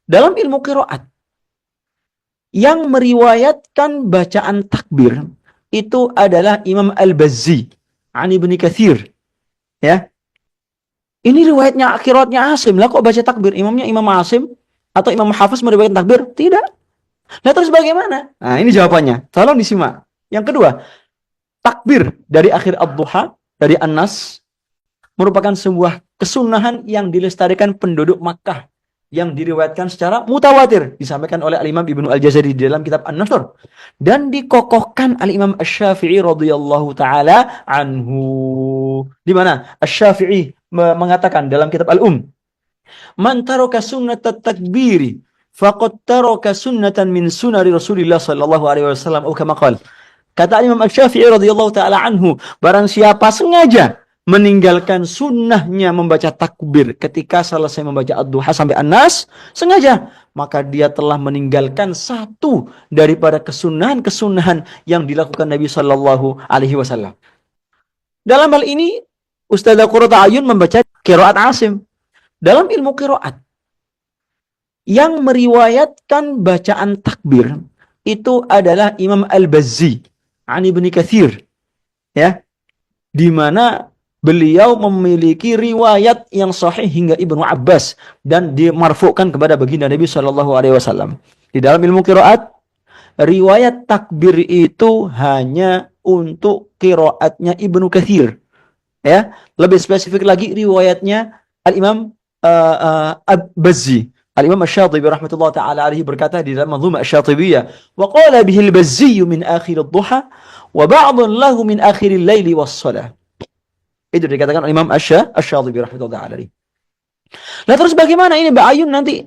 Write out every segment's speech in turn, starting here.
Dalam ilmu qiraat, yang meriwayatkan bacaan takbir itu adalah Imam Al-Bazzi an Ibnu Katsir. Ya. Ini riwayatnya qiraatnya Asim. Lah kok baca takbir? Imamnya Imam Asim atau Imam Hafiz meriwayatkan takbir? Tidak. Nah terus bagaimana? Nah ini jawabannya. Tolong disimak. Yang kedua, takbir dari akhir ad-duha, dari An-Nas, merupakan sebuah kesunahan yang dilestarikan penduduk Makkah, yang diriwayatkan secara mutawatir, disampaikan oleh Al-Imam Ibnu Al-Jazari di dalam kitab An-Nasr, dan dikokohkan Al-Imam Asy-Syafi'i radhiyallahu taala anhu. Di mana Asy-Syafi'i mengatakan dalam kitab Man taraka sunnat at-takbiri faqad taraka sunnatan min sunari Rasulillah sallallahu alaihi wasallam atau kama qala. Kata Imam Asy-Syafi'i radhiyallahu taala anhu, barang siapa sengaja meninggalkan sunnahnya membaca takbir ketika selesai membaca ad-duha sampai An-Nas, sengaja, maka dia telah meninggalkan satu daripada kesunahan-kesunahan yang dilakukan Nabi sallallahu alaihi wasallam. Dalam hal ini Ustazah Qurrata Ayun membaca qiraat Asim. Dalam ilmu qiraat, yang meriwayatkan bacaan takbir itu adalah Imam Al-Bazzi an Ibnu Katsir, ya, di mana beliau memiliki riwayat yang sahih hingga Ibnu Abbas dan dimarfu'kan kepada baginda Nabi sallallahu alaihi wasallam. Di dalam ilmu qiraat, riwayat takbir itu hanya untuk qiraatnya Ibnu Katsir, ya. Lebih spesifik lagi riwayatnya Al-Imam Al-Bazzi. Al-Imam Asy-Syatibi rahmatullah taala alaihi berkata di dalam Manzumah Asy-Syatibiyah, wa qala bihi al-Bazzi min akhir ad-duha wa ba'dun lahu min akhir al-laili was-shalah. Itu dikatakan oleh Imam Asy-Syatibi rahmatullah taala alaihi. Lah terus bagaimana ini Mbak Ayun nanti?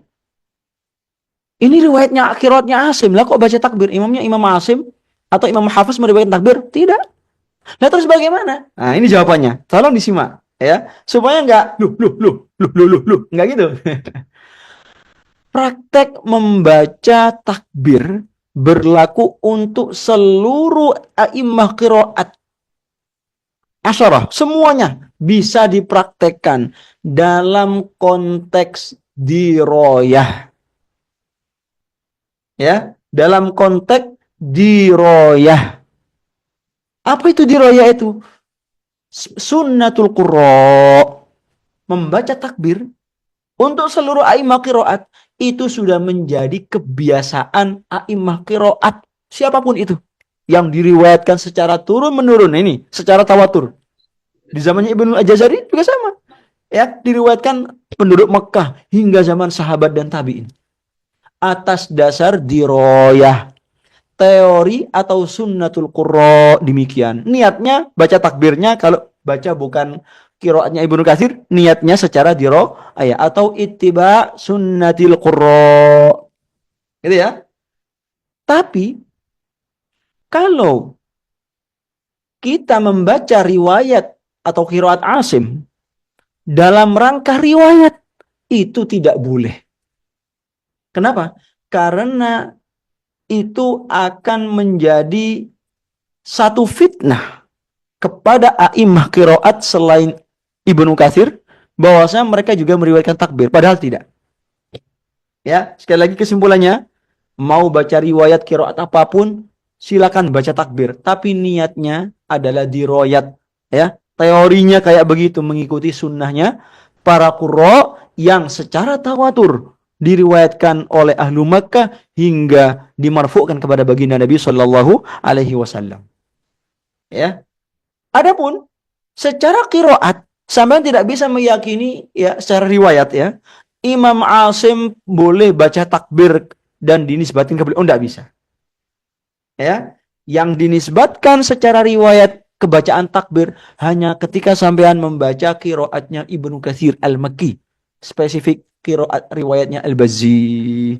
Ini riwayatnya qiraatnya Asim. Lah kok baca takbir? Imamnya Imam Asim atau Imam Hafiz meriwayatkan takbir? Tidak. Lah terus bagaimana? Nah, ini jawabannya. Tolong disimak, ya, supaya enggak enggak gitu. Praktek membaca takbir berlaku untuk seluruh a'immah qiraat asyarah, semuanya bisa dipraktekkan dalam konteks diroyah, ya, dalam konteks diroyah. Apa itu diroyah itu? Sunnatul qurra, membaca takbir untuk seluruh a'immah qiraat itu sudah menjadi kebiasaan a'immah qiraat siapapun itu, yang diriwayatkan secara turun-menurun, ini secara tawatur. Di zamannya Ibnu Al-Jazari juga sama, ya, diriwayatkan penduduk Mekah hingga zaman sahabat dan tabi'in atas dasar diroyah, teori atau sunnatul qurra. Demikian niatnya baca takbirnya, kalau baca bukan qiraatnya Ibnu Katsir, niatnya secara diroyah atau ittiba sunnatil qurra, gitu ya. Tapi kalau kita membaca riwayat atau qiraat Asim dalam rangka riwayat, itu tidak boleh. Kenapa? Karena itu akan menjadi satu fitnah kepada a'immah qiraat selain Ibnu Katsir, bahwasanya mereka juga meriwayatkan takbir, padahal tidak. Ya, sekali lagi kesimpulannya, mau baca riwayat qiraat apapun, silakan baca takbir, tapi niatnya adalah diroyat, ya. Teorinya kayak begitu, mengikuti sunnahnya para qurra yang secara tawatur diriwayatkan oleh ahlu Makkah hingga dimarfu'kan kepada baginda Nabi sallallahu alaihi wasallam. Ya. Adapun secara qiraat, sampean tidak bisa meyakini, ya, secara riwayat, ya, Imam Asim boleh baca takbir dan dinisbatkan ke beliau. Oh, tidak bisa. Ya, yang dinisbatkan secara riwayat kebacaan takbir hanya ketika sampean membaca qiraatnya Ibnu Katsir Al-Makki, spesifik qiraat riwayatnya Al-Bazzi.